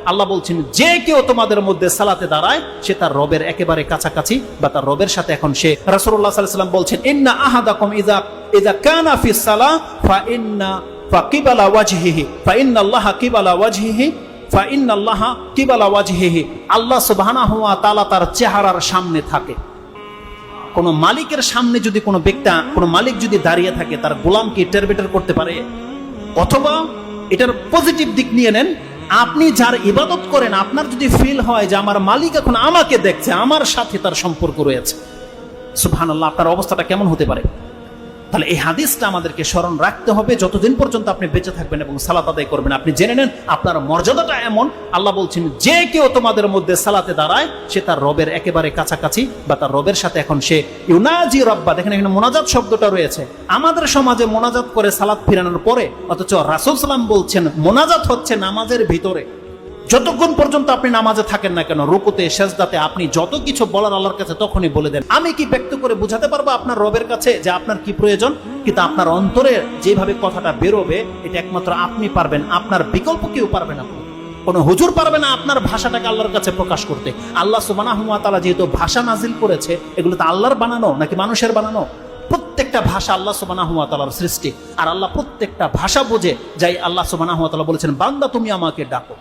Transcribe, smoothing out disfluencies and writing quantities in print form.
আল্লাহ বলছেন যে কেউ তোমাদের মধ্যে সালাতে দাঁড়ায় সে তার রবের একেবারে কাছাকাছি বা তার রবের সাথে এখন সে। রাসূলুল্লাহ সাল্লাল্লাহু আলাইহি ওয়াসাল্লাম বলছেন ইন্না আহাদাকুম ইযা কানা ফিস সালাহ ফাকিবালা ওয়াজহিহি ফাইন্নাল্লাহা কিবালা ওয়াজহিহি ফাইন্নাল্লাহা কিবালা ওয়াজহিহি। আল্লাহ সুবহানাহু ওয়া তাআলা তার চেহারার সামনে থাকে। কোন মালিকের সামনে যদি কোনো ব্যক্তি, কোনো মালিক যদি দাঁড়িয়ে থাকে, তার গোলামকে টেরবেটার করতে পারে? অথবা এটার পজিটিভ দিক নিয়ে নেন, আপনি যার ইবাদত করেন আপনার যদি ফিল হয় যে আমার মালিক এখন আমাকে দেখছে, আমার সাথে তার সম্পর্ক রয়েছে, সুবহানাল্লাহ, আপনার অবস্থাটা কেমন হতে পারে? তাহলে এই হাদিসটা আমাদেরকে স্মরণ রাখতে হবে যতদিন পর্যন্ত আপনি বেঁচে থাকবেন এবং সালাত আদায় করবেন। আপনি জেনে নেন আপনার মর্যাদাটা এমন, আল্লাহ বলছেন যে কেউ তোমাদের মধ্যে সালাতে দাঁড়ায় সে তার রবের একেবারে কাছাকাছি বা তার রবের সাথে এখন সে ইউনাজি রব্বা। দেখেন এখানে মোনাজাত শব্দটা রয়েছে। আমাদের সমাজে মোনাজাত করে সালাত ফিরানোর পরে, অথচ রাসূল সাল্লাম বলছেন মোনাজাত হচ্ছে নামাজের ভিতরে। যতক্ষণ পর্যন্ত আপনি নামাজে থাকেন না কেন, রুকুতে সেজদাতে আপনি যত কিছু বলার আল্লাহর কাছে তখনই বলে দেন। আমি কি ব্যক্ত করে বোঝাতে পারবো আপনার রবের কাছে যে আপনার কি প্রয়োজন? কিন্তু আপনার অন্তরে যেভাবে কথাটা বেরোবে এটা একমাত্র আপনি পারবেন, আপনার বিকল্প কেউ পারবে না। কোনো হুজুর পারবে না আপনার ভাষাটাকে আল্লাহর কাছে প্রকাশ করতে। আল্লাহ সুবহানাহু ওয়া তাআলা যেহেতু ভাষা নাজিল করেছে, এগুলো তো আল্লাহর বানানো নাকি মানুষের বানানো? প্রত্যেকটা ভাষা আল্লাহ সুবহানাহু ওয়া তাআলার সৃষ্টি। আর আল্লাহ প্রত্যেকটা ভাষা বোঝে, যাই আল্লাহ সুবহানাহু ওয়া তাআলা বলেছেন বান্দা তুমি আমাকে ডাকো।